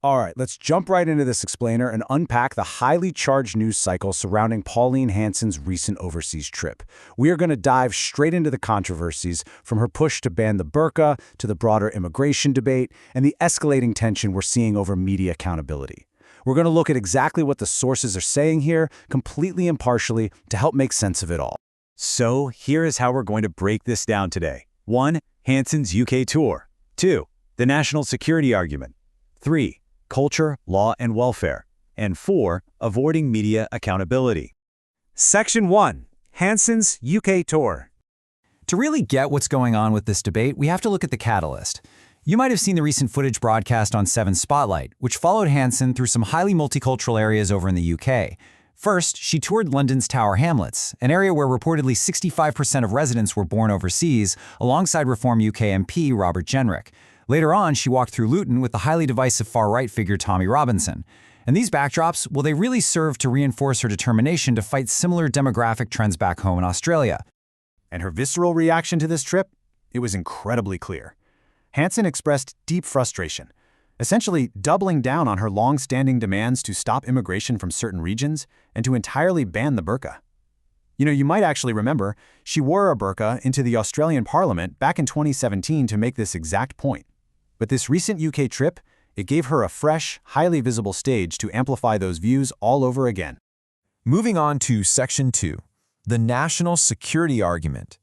All right, let's jump right into this explainer and unpack the highly charged news cycle surrounding Pauline Hanson's recent overseas trip. We are going to dive straight into the controversies, from her push to ban the burqa to the broader immigration debate and the escalating tension we're seeing over media accountability. We're going to look at exactly what the sources are saying here, completely impartially, to help make sense of it all. So here is how we're going to break this down today. 1. Hanson's UK tour. 2. The national security argument. 3. Culture, law, and welfare. And 4. Avoiding media accountability. Section 1. Hanson's UK tour. To really get what's going on with this debate, we have to look at the catalyst. You might have seen the recent footage broadcast on 7 Spotlight, which followed Hanson through some highly multicultural areas over in the UK. First, she toured London's Tower Hamlets, an area where reportedly 65% of residents were born overseas, alongside Reform UK MP Robert Jenrick. Later on, she walked through Luton with the highly divisive far-right figure Tommy Robinson. And these backdrops, well, they really serve to reinforce her determination to fight similar demographic trends back home in Australia. And her visceral reaction to this trip? It was incredibly clear. Hanson expressed deep frustration, essentially doubling down on her long-standing demands to stop immigration from certain regions and to entirely ban the burqa. You might actually remember, she wore a burqa into the Australian Parliament back in 2017 to make this exact point. But this recent UK trip, it gave her a fresh, highly visible stage to amplify those views all over again. Moving on to Section 2, the national security argument.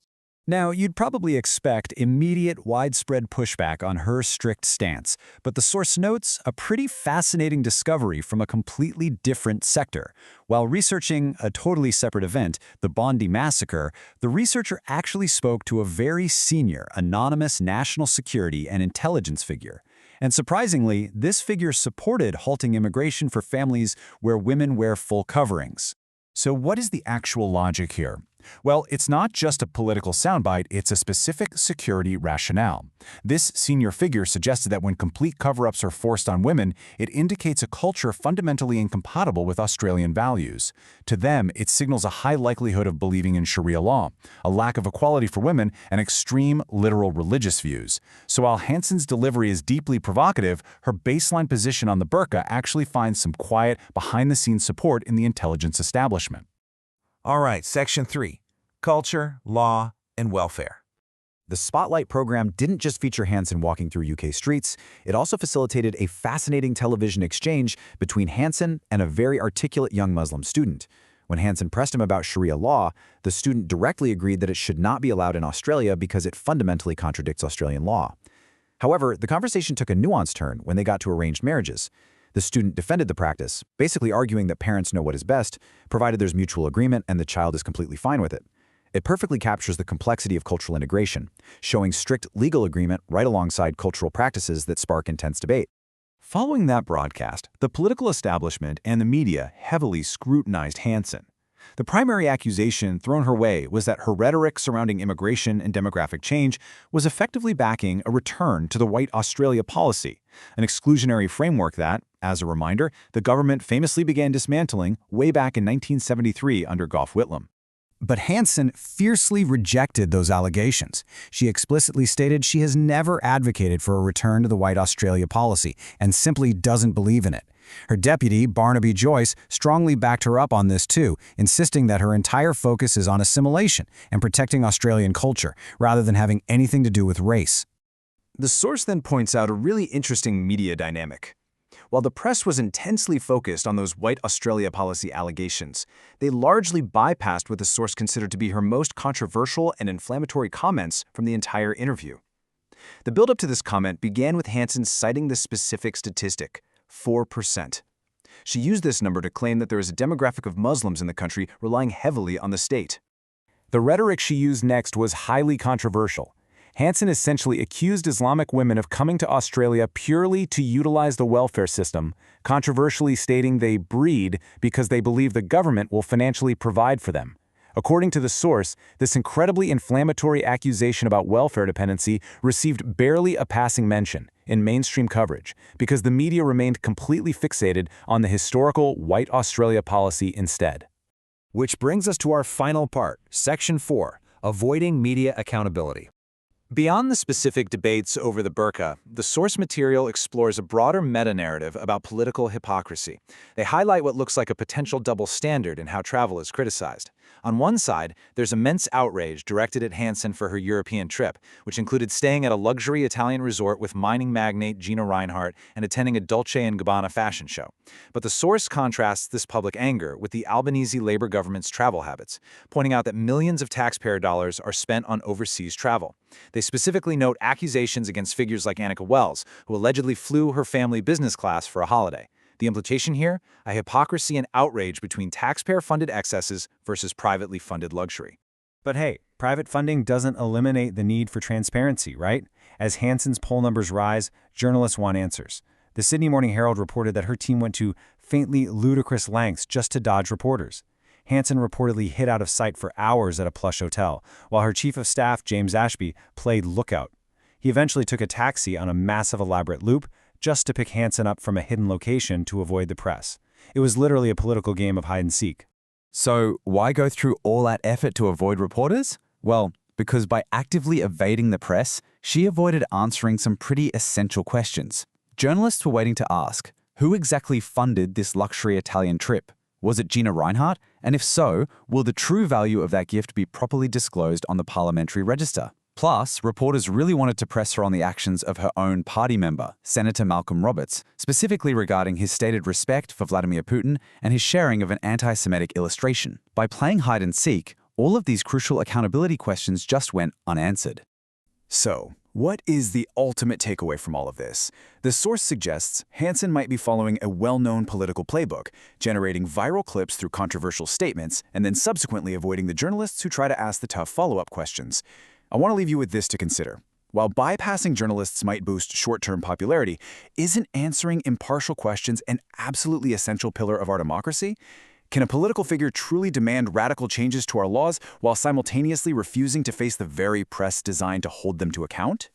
Now, you'd probably expect immediate, widespread pushback on her strict stance, but the source notes a pretty fascinating discovery from a completely different sector. While researching a totally separate event, the Bondi massacre, the researcher actually spoke to a very senior, anonymous national security and intelligence figure. And surprisingly, this figure supported halting immigration for families where women wear full coverings. So what is the actual logic here? Well, it's not just a political soundbite, it's a specific security rationale. This senior figure suggested that when complete cover-ups are forced on women, it indicates a culture fundamentally incompatible with Australian values. To them, it signals a high likelihood of believing in Sharia law, a lack of equality for women, and extreme, literal religious views. So while Hanson's delivery is deeply provocative, her baseline position on the burqa actually finds some quiet, behind-the-scenes support in the intelligence establishment. All right, Section 3, culture, law, and welfare. The Spotlight program didn't just feature Hanson walking through UK streets, it also facilitated a fascinating television exchange between Hanson and a very articulate young Muslim student. When Hanson pressed him about Sharia law, the student directly agreed that it should not be allowed in Australia because it fundamentally contradicts Australian law. However, the conversation took a nuanced turn when they got to arranged marriages. The student defended the practice, basically arguing that parents know what is best, provided there's mutual agreement and the child is completely fine with it. It perfectly captures the complexity of cultural integration, showing strict legal agreement right alongside cultural practices that spark intense debate. Following that broadcast, the political establishment and the media heavily scrutinized Hanson. The primary accusation thrown her way was that her rhetoric surrounding immigration and demographic change was effectively backing a return to the White Australia policy, an exclusionary framework that, as a reminder, the government famously began dismantling way back in 1973 under Gough Whitlam. But Hanson fiercely rejected those allegations. She explicitly stated she has never advocated for a return to the White Australia policy and simply doesn't believe in it. Her deputy, Barnaby Joyce, strongly backed her up on this too, insisting that her entire focus is on assimilation and protecting Australian culture, rather than having anything to do with race. The source then points out a really interesting media dynamic. While the press was intensely focused on those White Australia policy allegations, they largely bypassed what the source considered to be her most controversial and inflammatory comments from the entire interview. The build-up to this comment began with Hanson citing the specific statistic, 4%. She used this number to claim that there is a demographic of Muslims in the country relying heavily on the state. The rhetoric she used next was highly controversial. Hanson essentially accused Islamic women of coming to Australia purely to utilize the welfare system, controversially stating they breed because they believe the government will financially provide for them. According to the source, this incredibly inflammatory accusation about welfare dependency received barely a passing mention in mainstream coverage because the media remained completely fixated on the historical White Australia policy instead. Which brings us to our final part, Section 4, Avoiding Media Accountability. Beyond the specific debates over the burqa, the source material explores a broader meta-narrative about political hypocrisy. They highlight what looks like a potential double standard in how travel is criticized. On one side, there's immense outrage directed at Hanson for her European trip, which included staying at a luxury Italian resort with mining magnate Gina Reinhardt and attending a Dolce & Gabbana fashion show. But the source contrasts this public anger with the Albanese Labour government's travel habits, pointing out that millions of taxpayer dollars are spent on overseas travel. They specifically note accusations against figures like Annika Wells, who allegedly flew her family business class for a holiday. The implication here? A hypocrisy and outrage between taxpayer-funded excesses versus privately funded luxury. But hey, private funding doesn't eliminate the need for transparency, right? As Hanson's poll numbers rise, journalists want answers. The Sydney Morning Herald reported that her team went to faintly ludicrous lengths just to dodge reporters. Hanson reportedly hid out of sight for hours at a plush hotel, while her chief of staff, James Ashby, played lookout. He eventually took a taxi on a massive elaborate loop just to pick Hanson up from a hidden location to avoid the press. It was literally a political game of hide and seek. So why go through all that effort to avoid reporters? Well, because by actively evading the press, she avoided answering some pretty essential questions. Journalists were waiting to ask, who exactly funded this luxury Italian trip? Was it Gina Reinhardt? And if so, will the true value of that gift be properly disclosed on the parliamentary register? Plus, reporters really wanted to press her on the actions of her own party member, Senator Malcolm Roberts, specifically regarding his stated respect for Vladimir Putin and his sharing of an anti-Semitic illustration. By playing hide and seek, all of these crucial accountability questions just went unanswered. So, what is the ultimate takeaway from all of this? The source suggests Hanson might be following a well-known political playbook, generating viral clips through controversial statements, and then subsequently avoiding the journalists who try to ask the tough follow-up questions. I want to leave you with this to consider. While bypassing journalists might boost short-term popularity, isn't answering impartial questions an absolutely essential pillar of our democracy? Can a political figure truly demand radical changes to our laws while simultaneously refusing to face the very press designed to hold them to account?